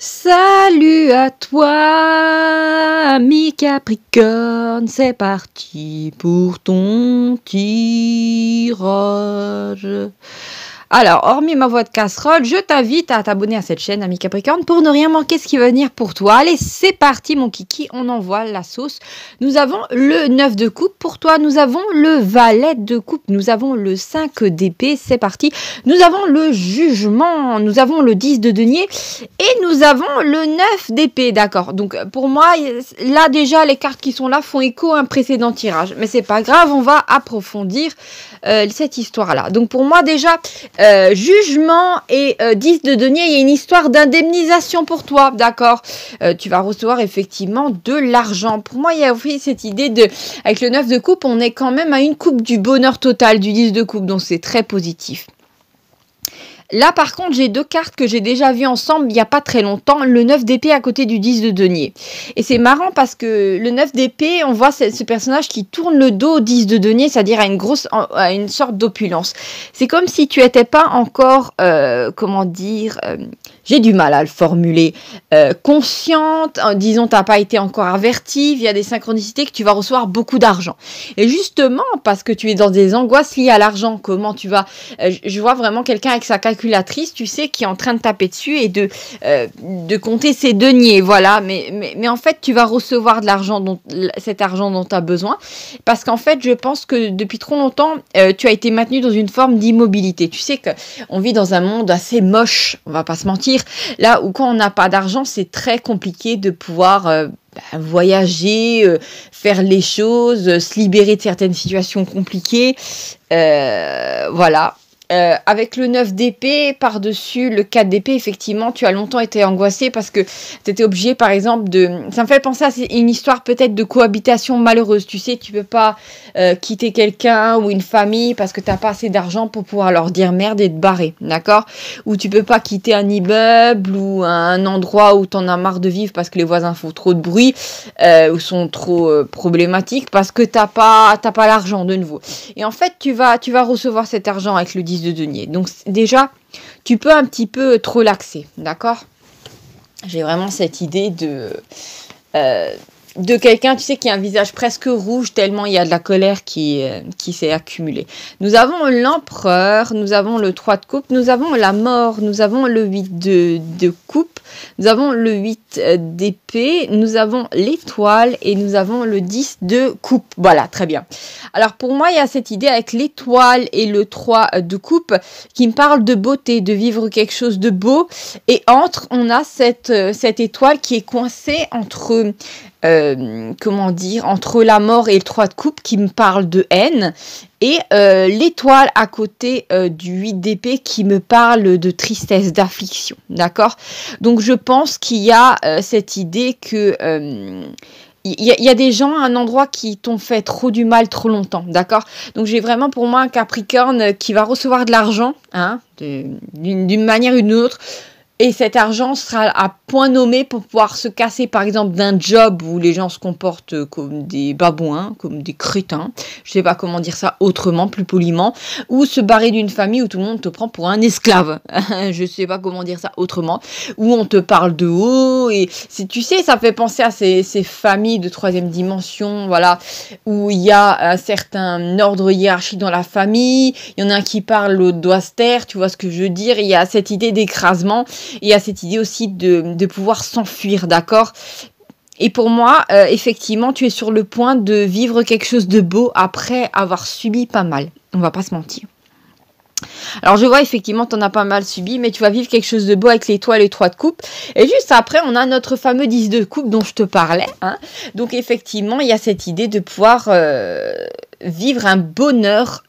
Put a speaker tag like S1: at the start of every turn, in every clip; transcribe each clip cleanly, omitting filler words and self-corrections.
S1: Salut à toi, ami Capricorne, c'est parti pour ton tirage. Alors, hormis ma voix de casserole, je t'invite à t'abonner à cette chaîne, ami Capricorne, pour ne rien manquer ce qui va venir pour toi. Allez, c'est parti, mon kiki, on envoie la sauce. Nous avons le 9 de coupe pour toi, nous avons le valet de coupe, nous avons le 5 d'épée, c'est parti. Nous avons le jugement, nous avons le 10 de denier et nous avons le 9 d'épée, d'accord. Donc, pour moi, là, déjà, les cartes qui sont là font écho à un précédent tirage. Mais c'est pas grave, on va approfondir cette histoire-là. Donc, pour moi, déjà... jugement et 10 de denier, il y a une histoire d'indemnisation pour toi, d'accord. Tu vas recevoir effectivement de l'argent. Pour moi, il y a aussi cette idée de, avec le 9 de coupe, on est quand même à une coupe du bonheur total du 10 de coupe, donc c'est très positif. Là, par contre, j'ai deux cartes que j'ai déjà vues ensemble il n'y a pas très longtemps. Le 9 d'épée à côté du 10 de denier. Et c'est marrant parce que le 9 d'épée, on voit ce personnage qui tourne le dos au 10 de denier, c'est-à-dire à une sorte d'opulence. C'est comme si tu n'étais pas encore, comment dire... j'ai du mal à le formuler. Consciente, disons, tu n'as pas été encore avertie, il y a des synchronicités que tu vas recevoir beaucoup d'argent. Et justement, parce que tu es dans des angoisses liées à l'argent, comment tu vas... je vois vraiment quelqu'un avec sa calculatrice, tu sais, qui est en train de taper dessus et de compter ses deniers, voilà. Mais en fait, tu vas recevoir de l'argent, cet argent dont tu as besoin. Parce qu'en fait, je pense que depuis trop longtemps, tu as été maintenu dans une forme d'immobilité. Tu sais qu'on vit dans un monde assez moche, on va pas se mentir. Là où quand on n'a pas d'argent, c'est très compliqué de pouvoir voyager, faire les choses, se libérer de certaines situations compliquées. Voilà. Avec le 9 d'épée, par-dessus le 4 d'épée, effectivement, tu as longtemps été angoissé parce que tu étais obligé, par exemple, ça me fait penser à une histoire peut-être de cohabitation malheureuse. Tu sais, tu peux pas quitter quelqu'un ou une famille parce que tu n'as pas assez d'argent pour pouvoir leur dire merde et te barrer, d'accord? Ou tu peux pas quitter un immeuble ou un endroit où tu en as marre de vivre parce que les voisins font trop de bruit ou sont trop problématiques parce que t'as pas l'argent de nouveau. Et en fait, tu vas recevoir cet argent avec le 10 de denier. Donc déjà, tu peux un petit peu te relaxer, d'accord? J'ai vraiment cette idée de quelqu'un, tu sais, qui a un visage presque rouge tellement il y a de la colère qui s'est accumulée. Nous avons l'empereur, nous avons le 3 de coupe, nous avons la mort, nous avons le 8 de coupe, nous avons le 8 d'épée, nous avons l'étoile et nous avons le 10 de coupe. Voilà, très bien. Alors pour moi, il y a cette idée avec l'étoile et le 3 de coupe qui me parle de beauté, de vivre quelque chose de beau. Et on a cette étoile qui est coincée entre... comment dire, entre la mort et le 3 de coupe qui me parle de haine et l'étoile à côté du 8 d'épée qui me parle de tristesse, d'affliction, d'accord? Donc je pense qu'il y a cette idée que il y a des gens à un endroit qui t'ont fait trop du mal trop longtemps, d'accord? Donc j'ai vraiment pour moi un Capricorne qui va recevoir de l'argent, hein, d'une manière ou d'une autre. Et cet argent sera à point nommé pour pouvoir se casser, par exemple, d'un job où les gens se comportent comme des babouins, comme des crétins. Je sais pas comment dire ça autrement, plus poliment. Ou se barrer d'une famille où tout le monde te prend pour un esclave. Je sais pas comment dire ça autrement. Où on te parle de haut. Et tu sais, ça fait penser à ces familles de troisième dimension, voilà. Où il y a un certain ordre hiérarchique dans la famille. Il y en a un qui parle, l'autre doit se taire. Tu vois ce que je veux dire? Il y a cette idée d'écrasement. Il y a cette idée aussi de pouvoir s'enfuir, d'accord? Et pour moi, effectivement, tu es sur le point de vivre quelque chose de beau après avoir subi pas mal. On va pas se mentir. Alors je vois effectivement tu en as pas mal subi, mais tu vas vivre quelque chose de beau avec l'étoile et 3 de coupe. Et juste après, on a notre fameux 10 de coupe dont je te parlais, hein. Donc effectivement, il y a cette idée de pouvoir vivre un bonheur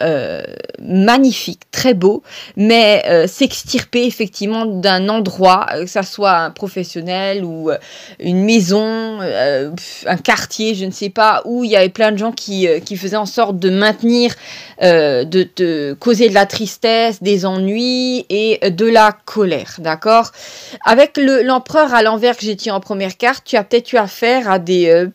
S1: magnifique, très beau, mais s'extirper effectivement d'un endroit, que ça soit un professionnel ou une maison, un quartier, je ne sais pas, où il y avait plein de gens qui faisaient en sorte de maintenir, de te causer de la tristesse, des ennuis et de la colère, d'accord? Avec l'empereur à l'envers que j'ai tiré en première carte, tu as peut-être eu affaire à des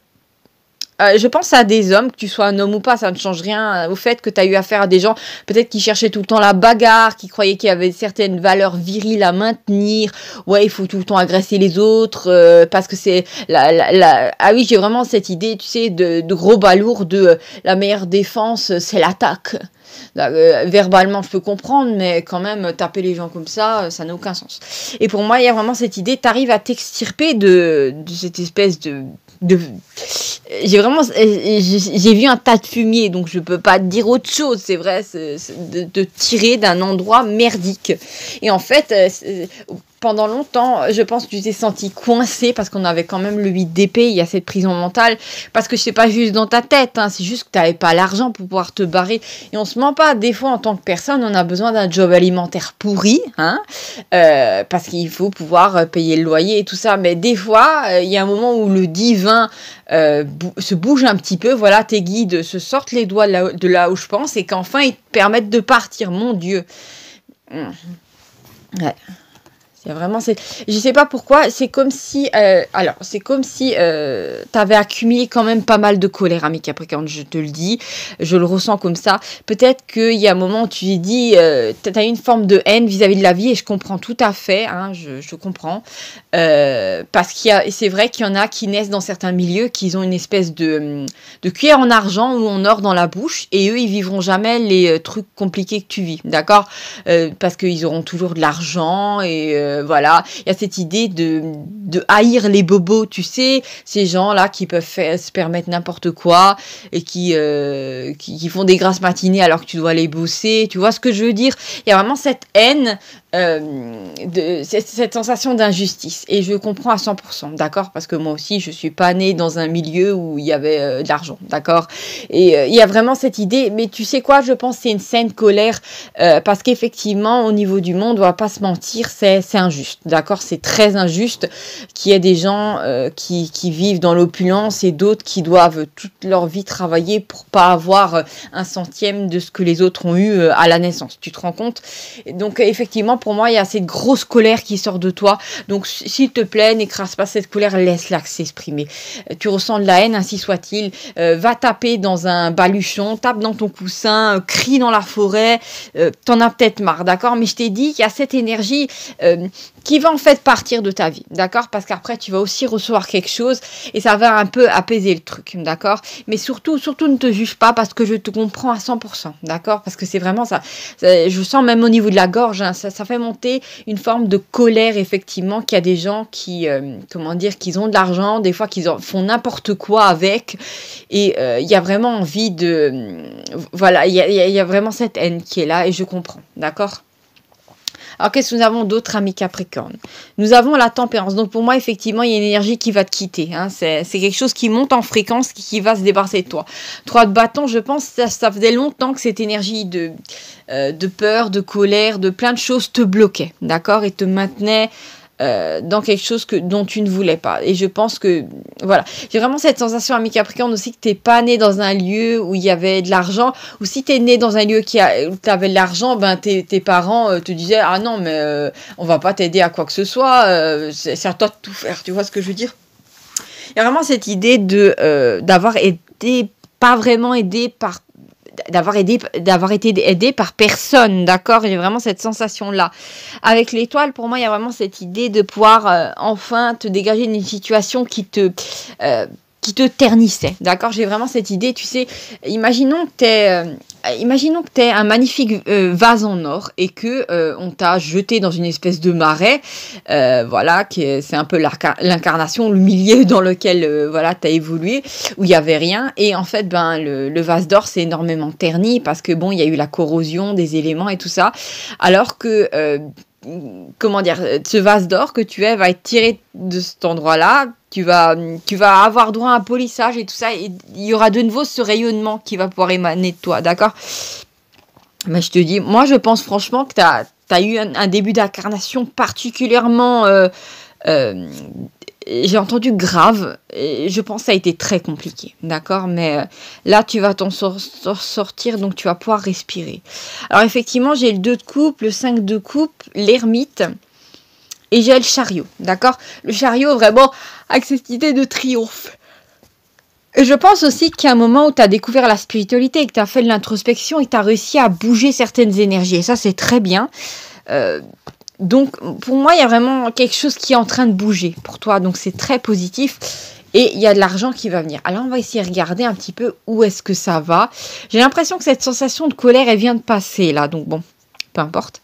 S1: je pense à des hommes, que tu sois un homme ou pas, ça ne change rien au fait que tu as eu affaire à des gens peut-être qui cherchaient tout le temps la bagarre, qui croyaient qu'il y avait certaines valeurs viriles à maintenir. Ouais, il faut tout le temps agresser les autres parce que c'est Ah oui, j'ai vraiment cette idée, tu sais, de gros balourd de la meilleure défense, c'est l'attaque. Verbalement, je peux comprendre, mais quand même, taper les gens comme ça n'a aucun sens. Et pour moi, il y a vraiment cette idée, tu arrives à t'extirper de cette espèce j'ai vu un tas de fumier, donc je peux pas te dire autre chose. C'est vrai, de tirer d'un endroit merdique. Et en fait, pendant longtemps, je pense que tu t'es senti coincé parce qu'on avait quand même le 8 d'épée, il y a cette prison mentale, parce que c'est pas juste dans ta tête, hein, c'est juste que tu n'avais pas l'argent pour pouvoir te barrer. Et on se ment pas, des fois en tant que personne, on a besoin d'un job alimentaire pourri, hein, parce qu'il faut pouvoir payer le loyer et tout ça. Mais des fois, il y a un moment où le divin se bouge un petit peu, voilà, tes guides se sortent les doigts de là où je pense, et qu'enfin ils te permettent de partir, mon Dieu. Ouais. C'est vraiment, je sais pas pourquoi, c'est comme si, t'avais accumulé quand même pas mal de colère, ami Capricorne, je te le dis, je le ressens comme ça. Peut-être qu'il y a un moment où tu t'es dit, t'as une forme de haine vis-à-vis de la vie, et je comprends tout à fait, hein, je comprends, parce c'est vrai qu'il y en a qui naissent dans certains milieux, qui ont une espèce de cuillère en argent ou en or dans la bouche, et eux, ils vivront jamais les trucs compliqués que tu vis, d'accord, parce qu'ils auront toujours de l'argent, et voilà, il y a cette idée de haïr les bobos, tu sais, ces gens-là qui peuvent se permettre n'importe quoi et qui font des grasses matinées alors que tu dois aller bosser, tu vois ce que je veux dire? Il y a vraiment cette haine, cette sensation d'injustice, et je comprends à 100%, d'accord, parce que moi aussi je suis pas née dans un milieu où il y avait de l'argent, d'accord, et il y a vraiment cette idée, mais tu sais quoi, je pense que c'est une saine colère, parce qu'effectivement au niveau du monde, on va pas se mentir, c'est injuste, d'accord, c'est très injuste qu'il y ait des gens qui vivent dans l'opulence et d'autres qui doivent toute leur vie travailler pour pas avoir un centième de ce que les autres ont eu à la naissance, tu te rends compte? Donc effectivement, pour moi, il y a cette grosse colère qui sort de toi. Donc, s'il te plaît, n'écrase pas cette colère, laisse-la s'exprimer. Tu ressens de la haine, ainsi soit-il. Va taper dans un baluchon, tape dans ton coussin, crie dans la forêt. T'en as peut-être marre, d'accord? Mais je t'ai dit qu'il y a cette énergie qui va en fait partir de ta vie, d'accord? Parce qu'après, tu vas aussi recevoir quelque chose et ça va un peu apaiser le truc, d'accord? Mais surtout ne te juge pas parce que je te comprends à 100%, d'accord? Parce que c'est vraiment ça. Je sens même au niveau de la gorge, hein, ça fait monter une forme de colère, effectivement, qu'il y a des gens qui, qu'ils ont de l'argent, des fois qu'ils font n'importe quoi avec, et il y a vraiment envie de... voilà, il y a vraiment cette haine qui est là, et je comprends, d'accord? Alors, qu'est-ce que nous avons d'autres, amis Capricorne? Nous avons la tempérance. Donc, pour moi, effectivement, il y a une énergie qui va te quitter. Hein. C'est quelque chose qui monte en fréquence, qui va se débarrasser de toi. 3 de bâton, je pense, ça faisait longtemps que cette énergie de peur, de colère, de plein de choses te bloquait, d'accord? Et te maintenait dans quelque chose dont tu ne voulais pas. Et je pense que, voilà, j'ai vraiment cette sensation, ami Capricorne, aussi que t'es pas né dans un lieu où il y avait de l'argent, ou si t'es né dans un lieu où tu avais de l'argent, ben tes parents te disaient, ah non, mais on va pas t'aider à quoi que ce soit, c'est à toi de tout faire, tu vois ce que je veux dire? Il y a vraiment cette idée d'avoir été, pas vraiment aidé par d'avoir été aidé par personne, d'accord? J'ai vraiment cette sensation-là. Avec l'étoile, pour moi, il y a vraiment cette idée de pouvoir enfin te dégager d'une situation qui te ternissait, d'accord? J'ai vraiment cette idée, tu sais, imaginons que t'aies un magnifique vase en or et que on t'a jeté dans une espèce de marais, voilà, c'est un peu l'incarnation, le milieu dans lequel voilà, t'as évolué, où il y avait rien, et en fait, ben le vase d'or c'est énormément terni parce que bon, il y a eu la corrosion des éléments et tout ça, alors que ce vase d'or que tu es va être tiré de cet endroit-là, tu vas avoir droit à un polissage et tout ça, et il y aura de nouveau ce rayonnement qui va pouvoir émaner de toi, d'accord? Mais je te dis, moi je pense franchement que t'as eu un début d'incarnation particulièrement j'ai entendu grave, et je pense que ça a été très compliqué, d'accord? Mais là, tu vas t'en sortir, donc tu vas pouvoir respirer. Alors effectivement, j'ai le 2 de coupe, le 5 de coupe, l'ermite, et j'ai le chariot, d'accord? Le chariot, vraiment, avec cette idée de triomphe. Je pense aussi qu'il y a un moment où tu as découvert la spiritualité et que tu as fait de l'introspection et que tu as réussi à bouger certaines énergies. Et ça, c'est très bien. Euh, donc, pour moi, il y a vraiment quelque chose qui est en train de bouger pour toi. Donc, c'est très positif. Et il y a de l'argent qui va venir. Alors, on va essayer de regarder un petit peu où est-ce que ça va. J'ai l'impression que cette sensation de colère, elle vient de passer là. Donc, bon, peu importe.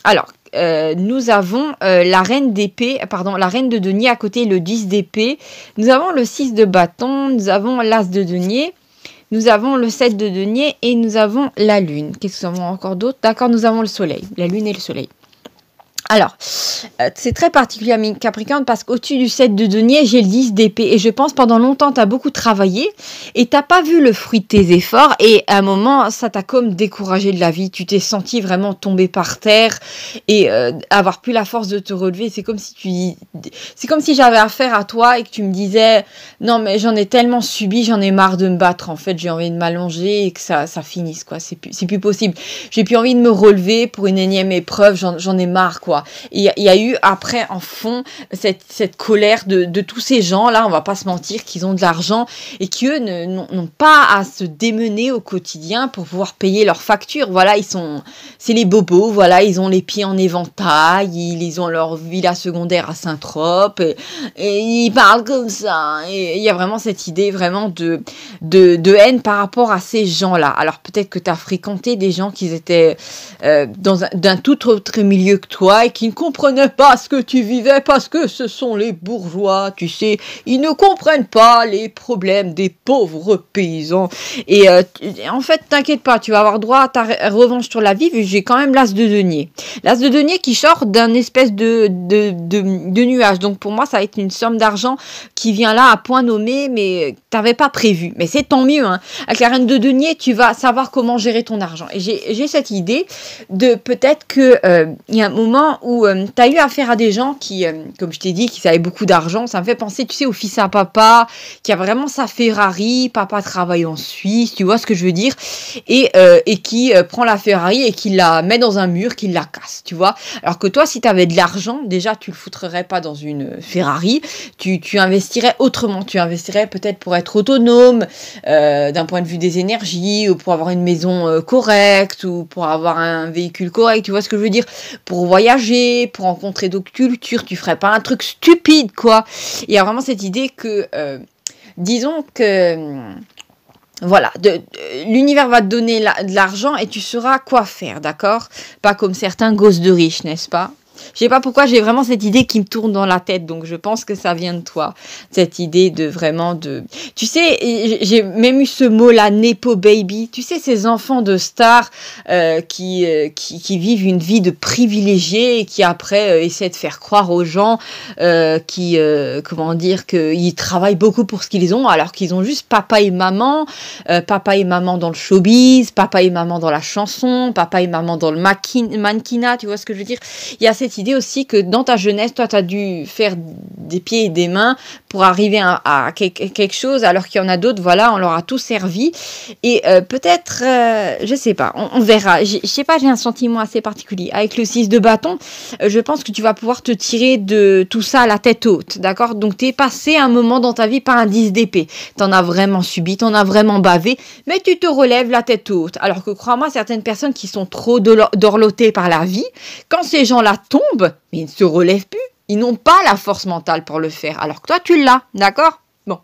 S1: Alors, nous avons la reine d'épée, pardon, la reine de denier à côté, le 10 d'épée. Nous avons le 6 de bâton, nous avons l'as de denier, nous avons le 7 de denier et nous avons la lune. Qu'est-ce que nous avons encore d'autre? D'accord, nous avons le soleil, la lune et le soleil. Alors, c'est très particulier à mes Capricornes parce qu'au-dessus du 7 de denier, j'ai le 10 d'épée. Et je pense pendant longtemps, tu as beaucoup travaillé et tu n'as pas vu le fruit de tes efforts. Et à un moment, ça t'a comme découragé de la vie. Tu t'es senti vraiment tomber par terre et avoir plus la force de te relever. C'est comme si j'avais affaire à toi et que tu me disais « Non, mais j'en ai tellement subi, j'en ai marre de me battre. En fait, j'ai envie de m'allonger et que ça finisse. Quoi. C'est plus possible. J'ai plus envie de me relever pour une énième épreuve. J'en ai marre. Quoi. » Il y a eu après en fond cette colère de tous ces gens là, on va pas se mentir, qu'ils ont de l'argent et qui eux n'ont pas à se démener au quotidien pour pouvoir payer leurs factures. Voilà, c'est les bobos, voilà, ils ont les pieds en éventail, ils ont leur villa secondaire à Saint-Trope et ils parlent comme ça. Et il y a vraiment cette idée vraiment de haine par rapport à ces gens-là. Alors peut-être que tu as fréquenté des gens qui étaient d'un tout autre milieu que toi et qui ne comprenaient pas ce que tu vivais parce que ce sont les bourgeois, tu sais, ils ne comprennent pas les problèmes des pauvres paysans. Et en fait, t'inquiète pas, tu vas avoir droit à ta revanche sur la vie, vu que j'ai quand même l'as de denier. L'as de denier qui sort d'un espèce de nuage. Donc pour moi, ça va être une somme d'argent qui vient là à point nommé, mais t'avais pas prévu. Mais c'est tant mieux, hein. Avec la reine de denier, tu vas savoir comment gérer ton argent. Et j'ai cette idée de peut-être que il y a un moment où tu as eu affaire à des gens qui, comme je t'ai dit, qui avaient beaucoup d'argent. Ça me fait penser, tu sais, au fils à papa, qui a vraiment sa Ferrari, papa travaille en Suisse, tu vois ce que je veux dire, et qui prend la Ferrari et qui la met dans un mur, qui la casse, tu vois. Alors que toi, si tu avais de l'argent, déjà, tu le foutrerais pas dans une Ferrari, tu investirais autrement, tu investirais peut-être pour être autonome, d'un point de vue des énergies, ou pour avoir une maison correcte, ou pour avoir un véhicule correct, tu vois ce que je veux dire, pour voyager, pour rencontrer d'autres cultures, tu ferais pas un truc stupide, quoi. Il y a vraiment cette idée que, disons que, voilà, l'univers va te donner de l'argent et tu sauras quoi faire, d'accord? Pas comme certains gosses de riches, n'est-ce pas? Je sais pas pourquoi j'ai vraiment cette idée qui me tourne dans la tête, donc je pense que ça vient de toi, cette idée de vraiment de... Tu sais, j'ai même eu ce mot-là, Nepo Baby, tu sais, ces enfants de stars qui vivent une vie de privilégiés et qui après essaient de faire croire aux gens comment dire, qu'ils travaillent beaucoup pour ce qu'ils ont, alors qu'ils ont juste papa et maman dans le showbiz, papa et maman dans la chanson, papa et maman dans le mannequinat, tu vois ce que je veux dire? Il y a cette idée aussi que dans ta jeunesse, toi, tu as dû faire des pieds et des mains pour arriver à quelque chose, alors qu'il y en a d'autres, voilà, on leur a tout servi. Et peut-être, je sais pas, on verra. Je sais pas, j'ai un sentiment assez particulier. Avec le 6 de bâton, je pense que tu vas pouvoir te tirer de tout ça à la tête haute, d'accord? Donc, tu es passé un moment dans ta vie par un 10 d'épée. Tu en as vraiment subi, tu en as vraiment bavé, mais tu te relèves la tête haute. Alors que, crois-moi, certaines personnes qui sont trop dorlotées par la vie, quand ces gens-là tombent, mais ils ne se relèvent plus. Ils n'ont pas la force mentale pour le faire. Alors que toi, tu l'as, d'accord? Bon.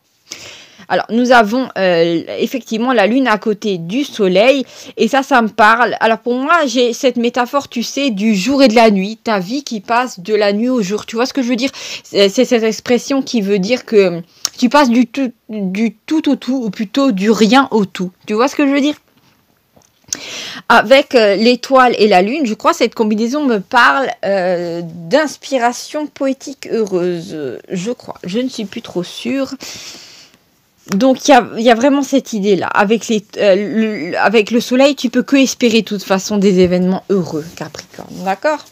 S1: Alors, nous avons effectivement la lune à côté du soleil. Et ça me parle. Alors, pour moi, j'ai cette métaphore, tu sais, du jour et de la nuit. Ta vie qui passe de la nuit au jour. Tu vois ce que je veux dire? C'est cette expression qui veut dire que tu passes du tout au tout, ou plutôt du rien au tout. Tu vois ce que je veux dire? Avec l'étoile et la lune, je crois que cette combinaison me parle d'inspiration poétique heureuse, je crois. Je ne suis plus trop sûre. Donc, il y a vraiment cette idée-là. Avec le soleil, tu peux que espérer de toute façon des événements heureux, Capricorne. D'accord ?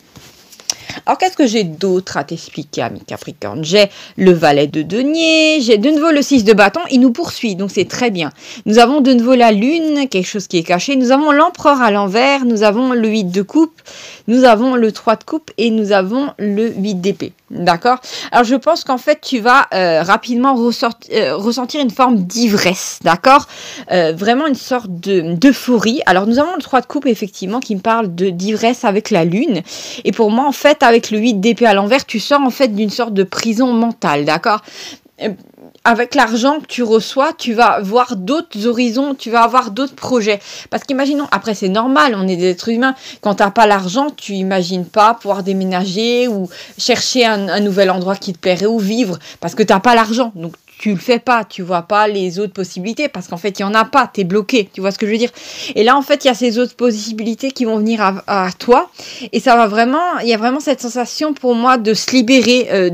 S1: Alors, qu'est-ce que j'ai d'autre à t'expliquer, ami Capricorne? J'ai le valet de denier, j'ai de nouveau le 6 de bâton, il nous poursuit, donc c'est très bien. Nous avons de nouveau la lune, quelque chose qui est caché, nous avons l'empereur à l'envers, nous avons le 8 de coupe, nous avons le 3 de coupe et nous avons le 8 d'épée. D'accord? Alors, je pense qu'en fait, tu vas rapidement ressentir une forme d'ivresse. D'accord? Vraiment une sorte d'euphorie. Alors, nous avons le 3 de coupe, effectivement, qui me parle d'ivresse avec la lune. Et pour moi, en fait, avec le 8 d'épée à l'envers, tu sors en fait d'une sorte de prison mentale. D'accord? Avec l'argent que tu reçois, tu vas voir d'autres horizons, tu vas avoir d'autres projets. Parce qu'imaginons, après c'est normal, on est des êtres humains, quand tu n'as pas l'argent, tu imagines pas pouvoir déménager ou chercher un nouvel endroit qui te plairait ou vivre, parce que tu n'as pas l'argent. Donc tu le fais pas, tu vois pas les autres possibilités, parce qu'en fait il y en a pas, tu es bloqué, tu vois ce que je veux dire. Et là en fait il y a ces autres possibilités qui vont venir à toi, et ça va vraiment, il y a vraiment cette sensation pour moi de se libérer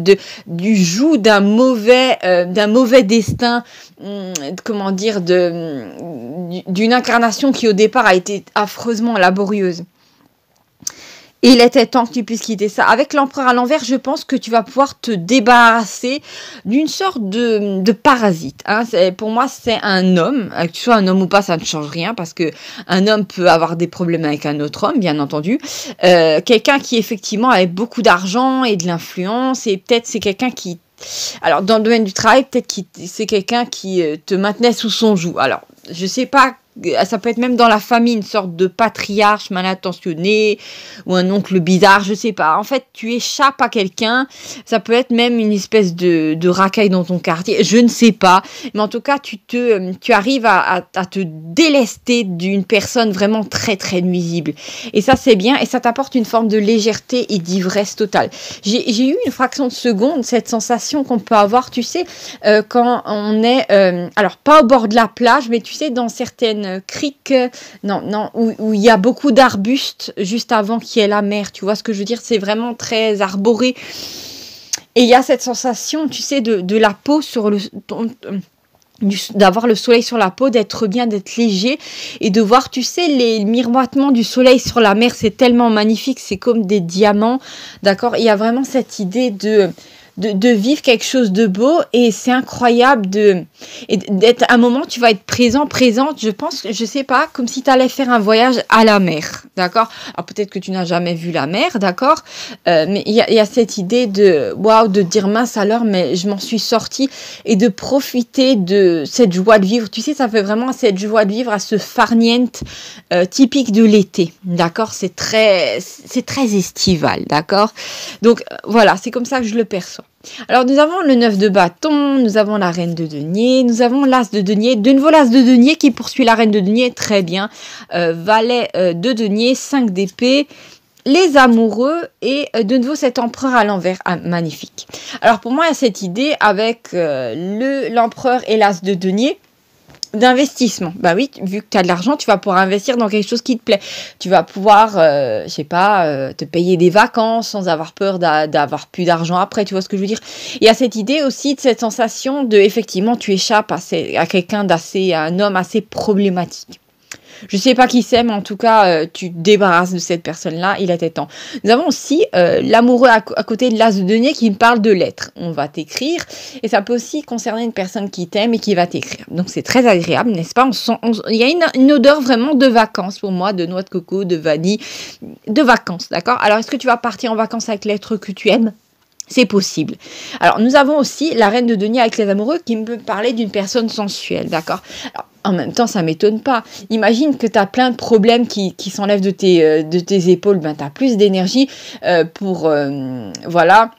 S1: du joug d'un mauvais destin, comment dire, d'une incarnation qui au départ a été affreusement laborieuse. Et il était temps que tu puisses quitter ça. Avec l'empereur à l'envers, je pense que tu vas pouvoir te débarrasser d'une sorte de parasite. Hein. Pour moi, c'est un homme. Que tu sois un homme ou pas, ça ne change rien parce que un homme peut avoir des problèmes avec un autre homme, bien entendu. Quelqu'un qui, effectivement, a beaucoup d'argent et de l'influence. Et peut-être c'est quelqu'un qui... Alors, dans le domaine du travail, peut-être que c'est quelqu'un qui te maintenait sous son joug. Alors, je sais pas... Ça peut être même dans la famille, une sorte de patriarche mal intentionné ou un oncle bizarre, je sais pas. En fait, tu échappes à quelqu'un. Ça peut être même une espèce de racaille dans ton quartier. Je ne sais pas. Mais en tout cas, tu arrives à te délester d'une personne vraiment très, très nuisible. Et ça, c'est bien. Et ça t'apporte une forme de légèreté et d'ivresse totale. J'ai eu une fraction de seconde cette sensation qu'on peut avoir, tu sais, quand on est... alors, pas au bord de la plage, mais tu sais, dans certaines crique, où il y a beaucoup d'arbustes juste avant qu'il y ait la mer, tu vois ce que je veux dire, c'est vraiment très arboré et il y a cette sensation, tu sais, de la peau sur d'avoir le soleil sur la peau, d'être bien, d'être léger et de voir, tu sais, les miroitements du soleil sur la mer, c'est tellement magnifique, c'est comme des diamants, d'accord, il y a vraiment cette idée de vivre quelque chose de beau et c'est incroyable d'être à un moment tu vas être présente, je pense, je sais pas, comme si tu allais faire un voyage à la mer, d'accord, alors peut-être que tu n'as jamais vu la mer, d'accord, mais il y a cette idée de waouh, de dire mince alors mais je m'en suis sortie et de profiter de cette joie de vivre, tu sais, ça fait vraiment cette joie de vivre à ce farniente typique de l'été, d'accord, c'est très estival, d'accord, donc voilà, c'est comme ça que je le perçois. Alors, nous avons le 9 de bâton, nous avons la reine de denier, nous avons l'as de denier, de nouveau l'as de denier qui poursuit la reine de denier, très bien, valet de denier, 5 d'épée, les amoureux et de nouveau cet empereur à l'envers, magnifique. Alors, pour moi, il y a cette idée avec l'empereur et l'as de denier, d'investissement. Bah oui, vu que tu as de l'argent, tu vas pouvoir investir dans quelque chose qui te plaît. Tu vas pouvoir, je sais pas, te payer des vacances sans avoir peur d'avoir plus d'argent après, tu vois ce que je veux dire. Il y a cette idée aussi de cette sensation de, effectivement, tu échappes à quelqu'un à un homme assez problématique. Je sais pas qui c'est, mais en tout cas, tu te débarrasses de cette personne-là, il était temps. Nous avons aussi l'amoureux à côté de l'as de denier qui me parle de lettres. On va t'écrire, et ça peut aussi concerner une personne qui t'aime et qui va t'écrire. Donc c'est très agréable, n'est-ce pas? Il y a une odeur vraiment de vacances pour moi, de noix de coco, de vanille, de vacances, d'accord? Alors est-ce que tu vas partir en vacances avec l'être que tu aimes? C'est possible. Alors, nous avons aussi la reine de denier avec les amoureux qui me peut parler d'une personne sensuelle, d'accord? Alors, en même temps, ça ne m'étonne pas. Imagine que tu as plein de problèmes qui s'enlèvent de tes épaules. Ben, tu as plus d'énergie pour, voilà,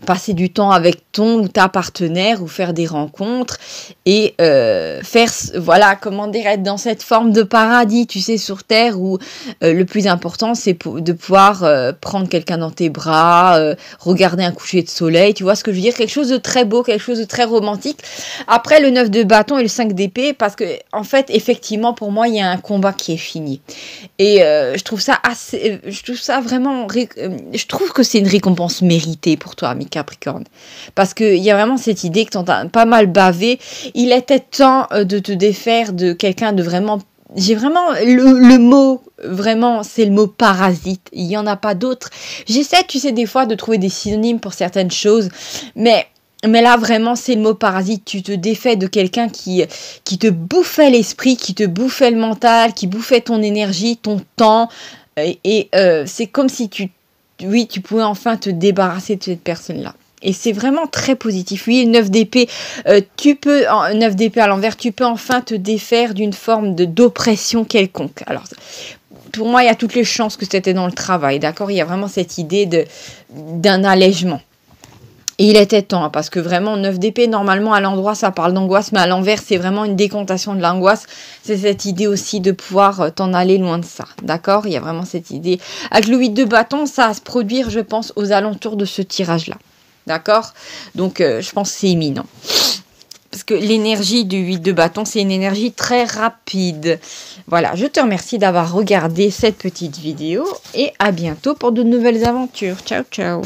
S1: passer du temps avec ton ou ta partenaire ou faire des rencontres et faire, voilà, comment dire, être dans cette forme de paradis, tu sais, sur Terre où le plus important, c'est de pouvoir prendre quelqu'un dans tes bras, regarder un coucher de soleil, tu vois ce que je veux dire, quelque chose de très beau, quelque chose de très romantique. Après, le 9 de bâton et le 5 d'épée, parce que, en fait, effectivement, pour moi, il y a un combat qui est fini. Et je trouve ça vraiment, je trouve que c'est une récompense méritée pour toi, ami Capricorne. Parce qu'il y a vraiment cette idée que tu as pas mal bavé. Il était temps de te défaire de quelqu'un de vraiment j'ai vraiment le mot, vraiment, c'est le mot parasite. Il n'y en a pas d'autre. J'essaie, tu sais, des fois de trouver des synonymes pour certaines choses, mais là, vraiment, c'est le mot parasite. Tu te défais de quelqu'un qui te bouffait l'esprit, qui te bouffait le mental, qui bouffait ton énergie, ton temps. C'est comme si tu pouvais enfin te débarrasser de cette personne-là. Et c'est vraiment très positif. Oui, 9 d'épée, 9 d'épée à l'envers, tu peux enfin te défaire d'une forme d'oppression quelconque. Alors, pour moi, il y a toutes les chances que c'était dans le travail, d'accord? Il y a vraiment cette idée d'un allègement. Et il était temps, parce que vraiment, 9 d'épée, normalement, à l'endroit, ça parle d'angoisse, mais à l'envers, c'est vraiment une décontation de l'angoisse. C'est cette idée aussi de pouvoir t'en aller loin de ça, d'accord? Il y a vraiment cette idée. Avec le 8 de bâton, ça va se produire, je pense, aux alentours de ce tirage-là, d'accord? Donc, je pense que c'est imminent. Parce que l'énergie du 8 de bâton, c'est une énergie très rapide. Voilà, je te remercie d'avoir regardé cette petite vidéo et à bientôt pour de nouvelles aventures. Ciao, ciao!